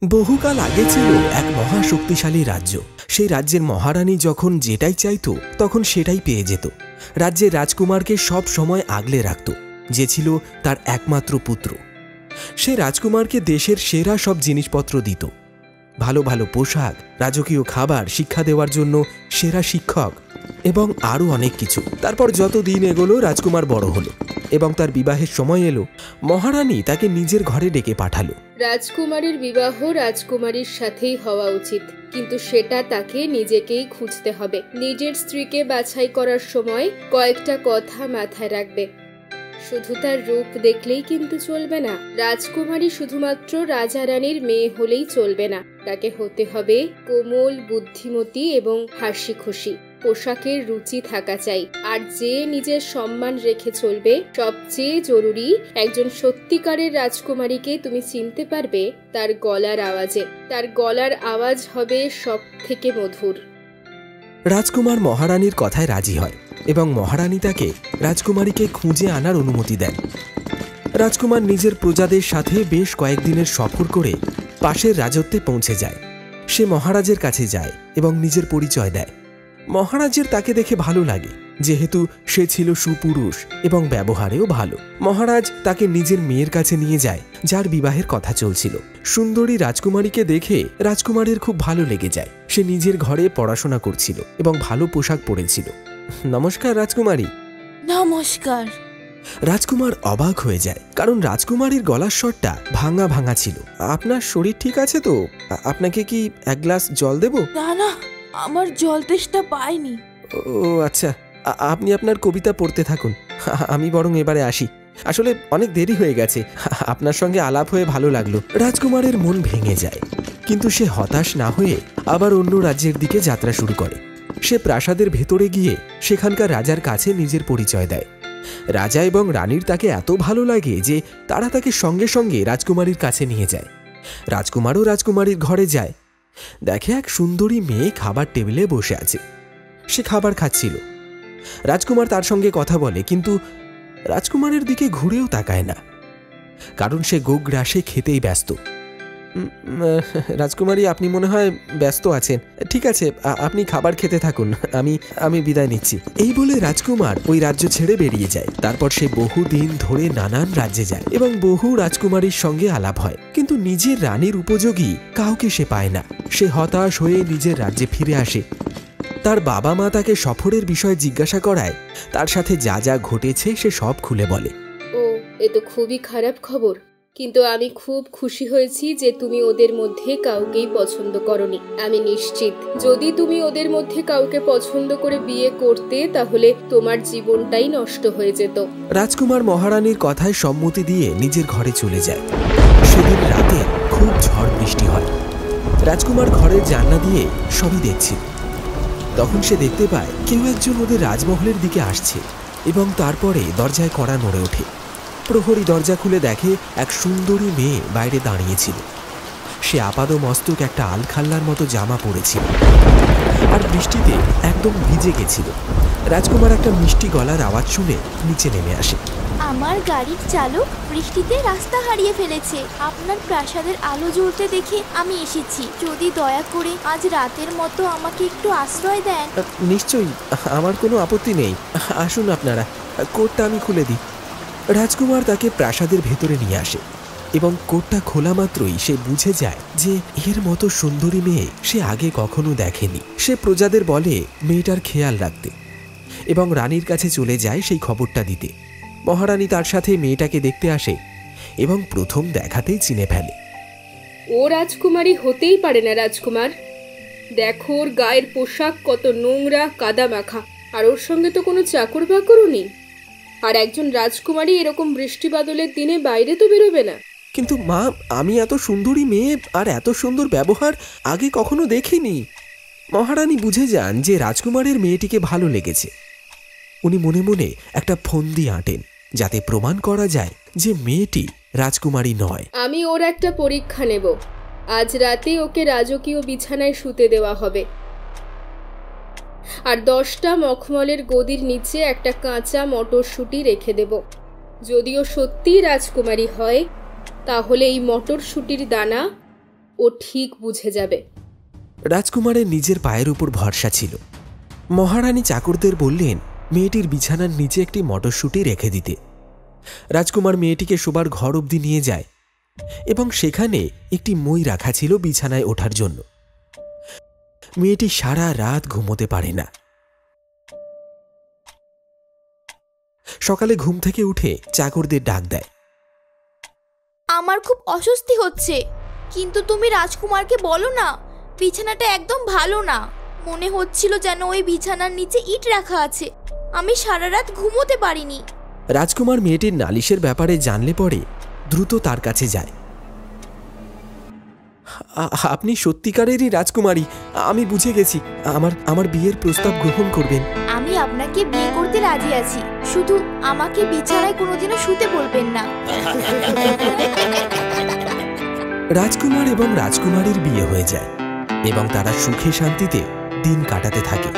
বহুকাল আগে ছিল এক মহাশক্তিশালী রাজ্য। সেই রাজ্যের মহারানী যখন যেটাই চাইতো তখন সেটাই পেয়ে যেত। রাজ্যের রাজকুমারকে সব সময় আগলে রাখত, যে ছিল তার একমাত্র পুত্র। সে রাজকুমারকে দেশের সেরা সব জিনিসপত্র দিত, ভালো ভালো পোশাক, রাজকীয় খাবার, শিক্ষা দেওয়ার জন্য সেরা শিক্ষক এবং আরও অনেক কিছু। তারপর যত দিন এগোলো রাজকুমার বড় হলো এবং তার বিবাহের সময় এলো। মহারানী তাকে নিজের ঘরে ডেকে পাঠালো। রাজকুমারীর বিবাহ রাজকুমারীর সাথেই হওয়া উচিত, কিন্তু সেটা তাকে নিজেকেই খুঁজতে হবে। নিজের স্ত্রীকে বাছাই করার সময় কয়েকটা কথা মাথায় রাখবে। শুধু তার রূপ দেখলেই কিন্তু চলবে না। রাজকুমারী শুধুমাত্র রাজা রানীর মেয়ে হলেই চলবে না, তাকে হতে হবে কোমল, বুদ্ধিমতী এবং হাসি খুশি। পোশাকের রুচি থাকা চাই, আর যে নিজের সম্মান রেখে চলবে। সবচেয়ে জরুরি, একজন সত্যিকারের রাজকুমারীকে তুমি চিনতে পারবে তার গলার আওয়াজে। তার গলার আওয়াজ হবে সব থেকে মধুর। রাজকুমার মহারানীর কথায় রাজি হয় এবং মহারানী তাকে রাজকুমারীকে খুঁজে আনার অনুমতি দেন। রাজকুমার নিজের প্রজাদের সাথে বেশ কয়েকদিনের সফর করে পাশের রাজত্বে পৌঁছে যায়। সে মহারাজের কাছে যায় এবং নিজের পরিচয় দেয়। মহারাজের তাকে দেখে ভালো লাগে, যেহেতু সে ছিল সুপুরুষ এবং ব্যবহারেও ভালো। মহারাজ তাকে নিজের মেয়ের কাছে নিয়ে যায়, যার বিবাহের কথা চলছিল। সুন্দরী রাজকুমারীকে দেখে রাজকুমারের খুব ভালো লেগে যায়। সে নিজের ঘরে পড়াশোনা করছিল এবং ভালো পোশাক পরেছিল। নমস্কার রাজকুমারী। নমস্কার। রাজকুমার অবাক হয়ে যায়, কারণ রাজকুমারীর গলার স্বরটা ভাঙা ভাঙা ছিল। আপনার শরীর ঠিক আছে তো? আপনাকে কি এক গ্লাস জল দেব? না না, আমার জল তেষ্টা পাইনি। ও আচ্ছা, আপনি আপনার কবিতা পড়তে থাকুন, আমি বরং এবারে আসি। আসলে অনেক দেরি হয়ে গেছে। আপনার সঙ্গে আলাপ হয়ে ভালো লাগলো। রাজকুমারের মন ভেঙে যায়, কিন্তু সে হতাশ না হয়ে আবার অন্য রাজ্যের দিকে যাত্রা শুরু করে। সে প্রাসাদের ভেতরে গিয়ে সেখানকার রাজার কাছে নিজের পরিচয় দেয়। রাজা এবং রানীর তাকে এত ভালো লাগে যে তারা তাকে সঙ্গে সঙ্গে রাজকুমারীর কাছে নিয়ে যায়। রাজকুমারও রাজকুমারীর ঘরে যায়। দেখে এক সুন্দরী মেয়ে খাবার টেবিলে বসে আছে। সে খাবার খাচ্ছিল। রাজকুমার তার সঙ্গে কথা বলে, কিন্তু রাজকুমারের দিকে ঘুরেও তাকায় না, কারণ সে গোগ্রাসে খেতেই ব্যস্ত। রাজকুমারী, আপনি মনে হয় ব্যস্ত আছেন। ঠিক আছে, আপনি খাবার খেতে থাকুন, আমি বিদায় নিচ্ছি। এই বলে রাজকুমার ওই রাজ্য ছেড়ে বেরিয়ে যায়। তারপর সে বহুদিন ধরে নানান রাজ্যে যায় এবং বহু রাজকুমারীর সঙ্গে আলাপ হয়, কিন্তু নিজের রানীর উপযোগী কাউকে সে পায় না। সে হতাশ হয়ে নিজের রাজ্যে ফিরে আসে। তার বাবা মা তাকে সফরের বিষয়ে জিজ্ঞাসা করায়। তার সাথে যা যা ঘটেছে সে সব খুলে বলে। ও, এ তো খুবই খারাপ খবর, কিন্তু আমি খুব খুশি হয়েছি যে তুমি ওদের মধ্যে কাউকেই পছন্দ করনি। আমি নিশ্চিত যদি তুমি ওদের মধ্যে কাউকে পছন্দ করে বিয়ে করতে, তাহলে তোমার জীবনটাই নষ্ট হয়ে যেত। রাজকুমার মহারানীর কথায় সম্মতি দিয়ে নিজের ঘরে চলে যায়। সেদিন রাতে খুব ঝড় বৃষ্টি হয়। রাজকুমার ঘরের জানলা দিয়ে সবই দেখছিল। তখন সে দেখতে পায় কেউ একজন ওদের রাজমহলের দিকে আসছে এবং তারপরে দরজায় কড়া নড়ে ওঠে। প্রহরী দরজা খুলে দেখে এক সুন্দরী মেয়ে বাইরে দাঁড়িয়েছিল। সে আপাদমস্তক একটা আলখাল্লার মতো জামা পরেছিল আর বৃষ্টিতে একদম ভিজে গেছিল। রাজকুমার একটা মিষ্টি গলার আওয়াজ শুনে নিচে নেমে আসে। আমার গাড়ির চালক বৃষ্টিতে রাস্তা হারিয়ে ফেলেছে। আপনার প্রাসাদের আলো জ্বলতে দেখে আমি এসেছি। যদি দয়া করে আজ রাতের মতো আমাকে একটু আশ্রয় দেন। নিশ্চয়ই, আমার কোনো আপত্তি নেই। আসুন আপনারা, কোটটা আমি খুলে দিই। রাজকুমার তাকে প্রাসাদের ভেতরে নিয়ে আসে এবং কোটটা খোলা মাত্রই সে বুঝে যায় যে এর মতো সুন্দরী মেয়ে সে আগে কখনো দেখেনি। সে প্রজাদের বলে মেয়েটার খেয়াল রাখতে এবং রানীর কাছে চলে যায় সেই খবরটা দিতে। মহারানী তার সাথে মেয়েটাকে দেখতে আসে এবং প্রথম দেখাতেই চিনে ফেলে। ও রাজকুমারী হতেই পারে না রাজকুমার। দেখো ওর গায়ের পোশাক কত নোংরা, কাদা মাখা, আর ওর সঙ্গে তো কোনো চাকর বাকরও নেই। আর একজন রাজকুমারী এরকম বৃষ্টি বাদলের দিনে বাইরে তো বেরোবে না। কিন্তু মা, আমি এত সুন্দরী মেয়ে আর এত সুন্দর ব্যবহার আগে কখনো দেখিনি। মহারানী বুঝে যান যে রাজকুমারের মেয়েটিকে ভালো লেগেছে। উনি মনে মনে একটা ফন্দি আঁটেন, যাতে প্রমাণ করা যায় যে মেয়েটি রাজকুমারী নয়। আমি ওর একটা পরীক্ষা নেব। আজ রাতে ওকে রাজকীয় বিছানায় শুতে দেওয়া হবে, আর 10টা মখমলের গদির নিচে একটা কাঁচা মটরশুঁটি রেখে দেব। যদিও সত্যিই রাজকুমারী হয়, তাহলে এই মটরশুঁটির দানা ও ঠিক বুঝে যাবে। রাজকুমারের নিজের পায়ের উপর ভরসা ছিল। মহারানী চাকরদের বললেন মেয়েটির বিছানার নিচে একটি মটরশুঁটি রেখে দিতে। রাজকুমার মেয়েটিকে শোবার ঘর অবধি নিয়ে যায় এবং সেখানে একটি মই রাখা ছিল বিছানায় ওঠার জন্য। মেয়েটি সারা রাত ঘুমোতে পারে না। সকালে ঘুম থেকে উঠে চাকরদের ডাক দেয়। আমার খুব অস্বস্তি হচ্ছে, কিন্তু তুমি রাজকুমারকে বলো না, বিছানাটা একদম ভালো না। মনে হচ্ছিল যেন ওই বিছানার নিচে ইট রাখা আছে। আমি সারা রাত ঘুমোতে পারিনি। রাজকুমার মেয়েটির নালিশের ব্যাপারে জানলে পরে দ্রুত তার কাছে যায়। আপনি সত্যিকারেরই রাজকুমারী, আমি বুঝে গেছি। আমার বিয়ের প্রস্তাব গ্রহণ করবেন। আমি আপনাকে বিয়ে করতে রাজি আছি, শুধু আমাকে বিছানায় কোনোদিনও শুতে বলবেন না। রাজকুমার এবং রাজকুমারীর বিয়ে হয়ে যায় এবং তারা সুখে শান্তিতে দিন কাটাতে থাকে।